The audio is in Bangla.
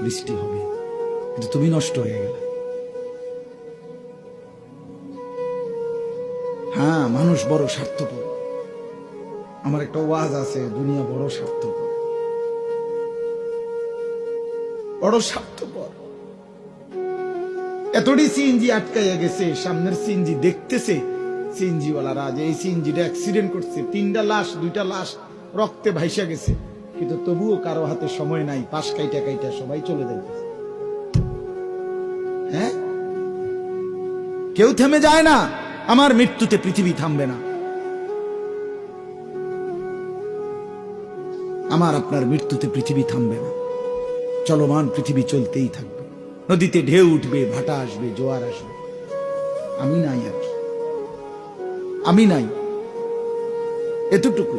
বৃষ্টি হবে, কিন্তু তুমি নষ্ট হয়ে গেলে। হ্যাঁ, মানুষ বড় স্বার্থপর। আমার একটা ওয়াজ আছে, দুনিয়া বড় স্বার্থপর, বড় স্বার্থপর। এতটি সিএনজি আটকাইয়া গেছে, সামনের সিএনজি দেখতেছে সিএনজিওয়ালারা যে এই সিএনজিটা অ্যাক্সিডেন্ট করছে, 3টা লাশ, 2টা লাশ রক্তে ভাইসা গেছে, কিন্তু তবুও কারো হাতে সময় নাই, পাশ কাইটা কাইটা সবাই চলে যাইতেছে। হ্যাঁ, কেউ থেমে যায় না। আমার মৃত্যুতে পৃথিবী থামবে না, আমার আপনার মৃত্যুতে পৃথিবী থামবে না। চলমান পৃথিবী চলতেই থাকবে। নদীতে ঢেউ উঠবে, ভাটা আসবে, জোয়ার আসবে, আমি নাই আর কি, আমি নাই, এতটুকু।